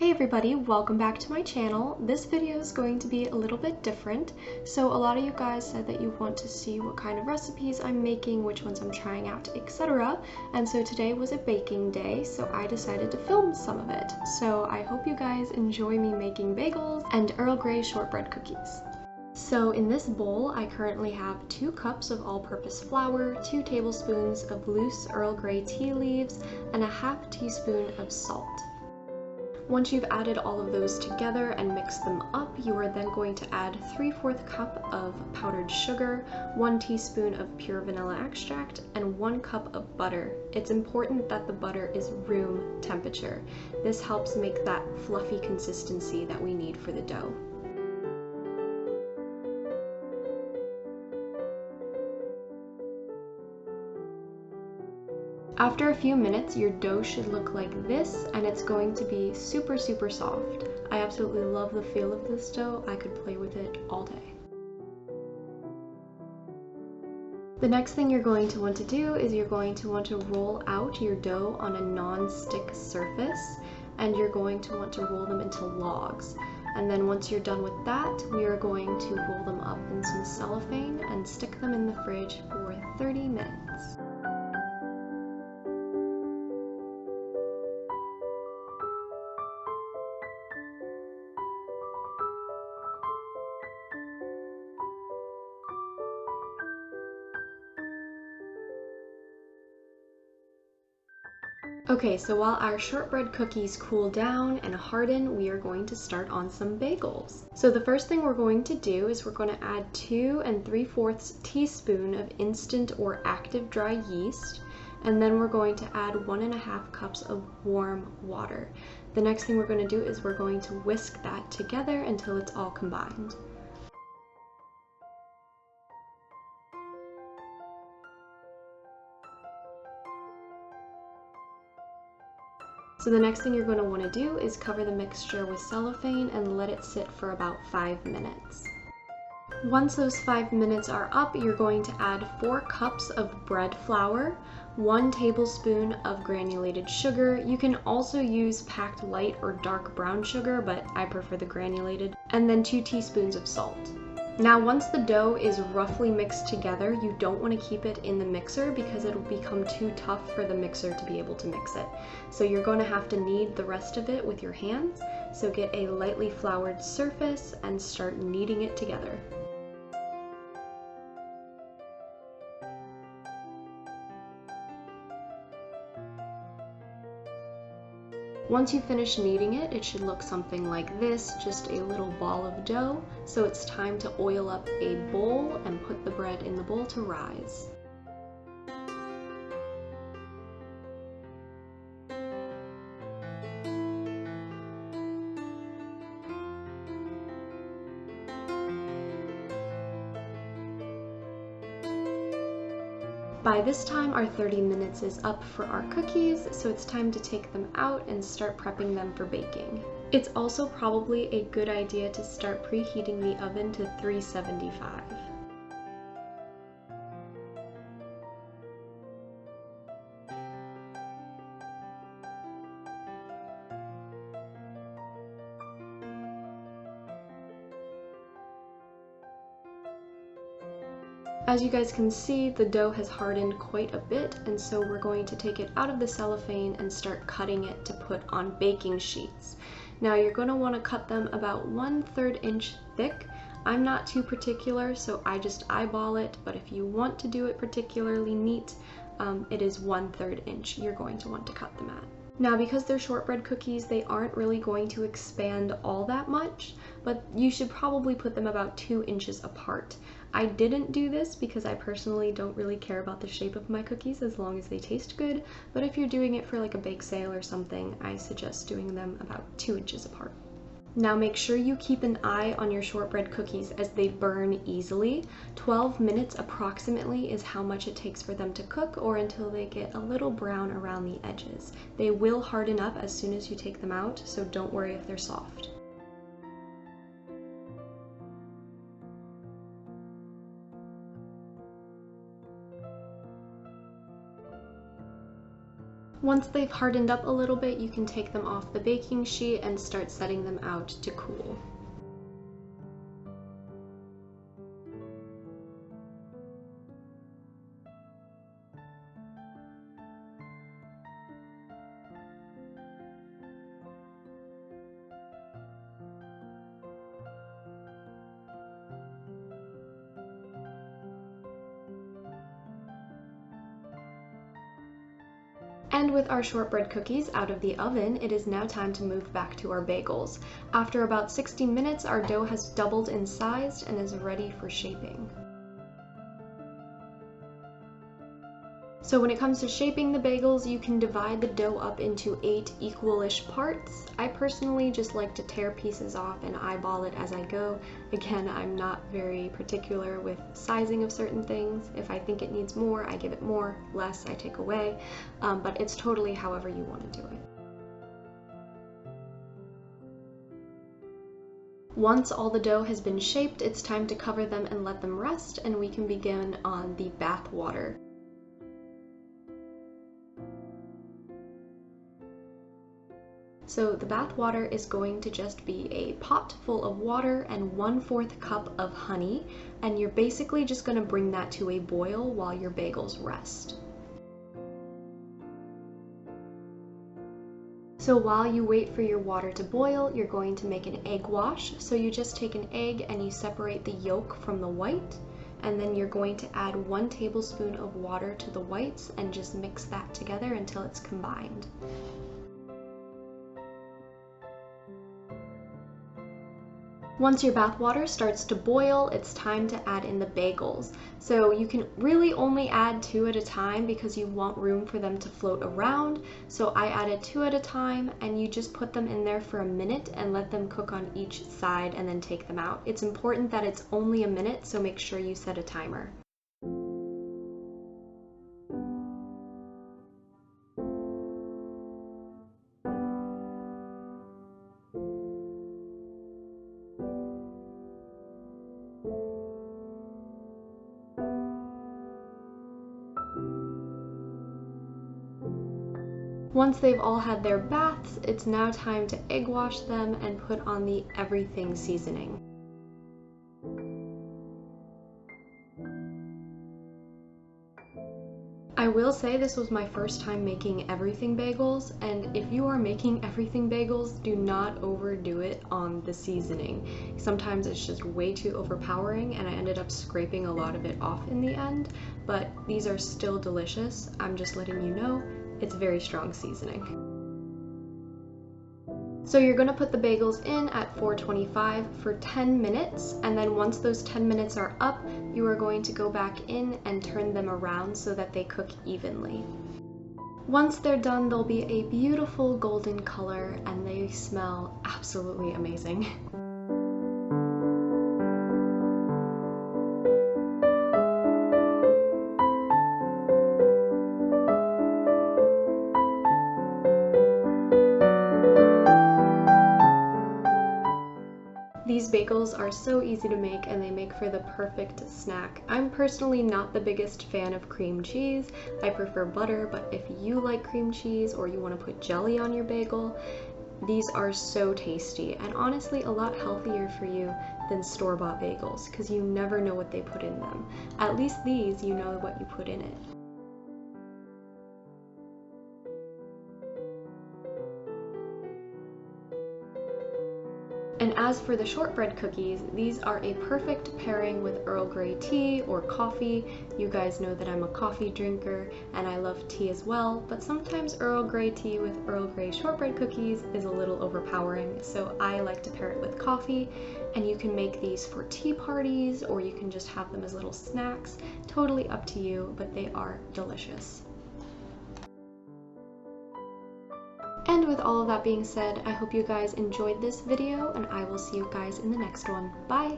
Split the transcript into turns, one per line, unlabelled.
Hey everybody, welcome back to my channel. This video is going to be a little bit different. So a lot of you guys said that you want to see what kind of recipes I'm making, which ones I'm trying out, etc. And so today was a baking day, so I decided to film some of it. So I hope you guys enjoy me making bagels and Earl Grey shortbread cookies. So in this bowl, I currently have 2 cups of all-purpose flour, 2 tablespoons of loose Earl Grey tea leaves, and a half teaspoon of salt. Once you've added all of those together and mixed them up, you are then going to add 3/4 cup of powdered sugar, 1 teaspoon of pure vanilla extract, and 1 cup of butter. It's important that the butter is room temperature. This helps make that fluffy consistency that we need for the dough. After a few minutes, your dough should look like this, and it's going to be super soft. I absolutely love the feel of this dough. I could play with it all day. The next thing you're going to want to do is you're going to want to roll out your dough on a non-stick surface, and you're going to want to roll them into logs. And then once you're done with that, we are going to roll them up in some cellophane and stick them in the fridge for 30 minutes. Okay, so while our shortbread cookies cool down and harden, we are going to start on some bagels. So the first thing we're going to do is we're going to add 2 3/4 teaspoon of instant or active dry yeast, and then we're going to add 1.5 cups of warm water. The next thing we're going to do is we're going to whisk that together until it's all combined. So the next thing you're going to want to do is cover the mixture with cellophane and let it sit for about 5 minutes. Once those 5 minutes are up, you're going to add 4 cups of bread flour, 1 tablespoon of granulated sugar. You can also use packed light or dark brown sugar, but I prefer the granulated, and then 2 teaspoons of salt. Now once the dough is roughly mixed together, you don't want to keep it in the mixer because it'll become too tough for the mixer to be able to mix it. So you're going to have to knead the rest of it with your hands. So get a lightly floured surface and start kneading it together. Once you finish kneading it, it should look something like this, just a little ball of dough. So it's time to oil up a bowl and put the bread in the bowl to rise. By this time, our 30 minutes is up for our cookies, so it's time to take them out and start prepping them for baking. It's also probably a good idea to start preheating the oven to 375. As you guys can see, the dough has hardened quite a bit, and so we're going to take it out of the cellophane and start cutting it to put on baking sheets. Now you're going to want to cut them about 1/3 inch thick. I'm not too particular, so I just eyeball it, but if you want to do it particularly neat, it is 1/3 inch you're going to want to cut them at. Now because they're shortbread cookies, they aren't really going to expand all that much, but you should probably put them about 2 inches apart. I didn't do this because I personally don't really care about the shape of my cookies as long as they taste good, but if you're doing it for like a bake sale or something, I suggest doing them about 2 inches apart. Now make sure you keep an eye on your shortbread cookies as they burn easily. 12 minutes approximately is how much it takes for them to cook, or until they get a little brown around the edges. They will harden up as soon as you take them out, so don't worry if they're soft. Once they've hardened up a little bit, you can take them off the baking sheet and start setting them out to cool. And with our shortbread cookies out of the oven, it is now time to move back to our bagels. After about 60 minutes, our dough has doubled in size and is ready for shaping. So when it comes to shaping the bagels, you can divide the dough up into 8 equal-ish parts. I personally just like to tear pieces off and eyeball it as I go. Again, I'm not very particular with sizing of certain things. If I think it needs more, I give it more, less I take away, but it's totally however you want to do it. Once all the dough has been shaped, it's time to cover them and let them rest, and we can begin on the bath water. So the bath water is going to just be a pot full of water and 1/4 cup of honey, and you're basically just going to bring that to a boil while your bagels rest. So while you wait for your water to boil, you're going to make an egg wash. So you just take an egg and you separate the yolk from the white, and then you're going to add 1 tablespoon of water to the whites and just mix that together until it's combined. Once your bath water starts to boil, it's time to add in the bagels. So you can really only add 2 at a time because you want room for them to float around. So I added 2 at a time, and you just put them in there for a minute and let them cook on each side and then take them out. It's important that it's only a minute, so make sure you set a timer. Once they've all had their baths, it's now time to egg wash them and put on the everything seasoning. I will say this was my first time making everything bagels, and if you are making everything bagels, do not overdo it on the seasoning. Sometimes it's just way too overpowering, and I ended up scraping a lot of it off in the end, but these are still delicious. I'm just letting you know. It's very strong seasoning. So you're going to put the bagels in at 425 for 10 minutes, and then once those 10 minutes are up, you are going to go back in and turn them around so that they cook evenly. Once they're done, they'll be a beautiful golden color and they smell absolutely amazing. These bagels are so easy to make and they make for the perfect snack. I'm personally not the biggest fan of cream cheese. I prefer butter, but if you like cream cheese or you want to put jelly on your bagel, these are so tasty and honestly a lot healthier for you than store-bought bagels because you never know what they put in them. At least these, you know what you put in it. And as for the shortbread cookies, these are a perfect pairing with Earl Grey tea or coffee. You guys know that I'm a coffee drinker and I love tea as well, but sometimes Earl Grey tea with Earl Grey shortbread cookies is a little overpowering, so I like to pair it with coffee. And you can make these for tea parties or you can just have them as little snacks. Totally up to you, but they are delicious. And with all of that being said, I hope you guys enjoyed this video and I will see you guys in the next one. Bye!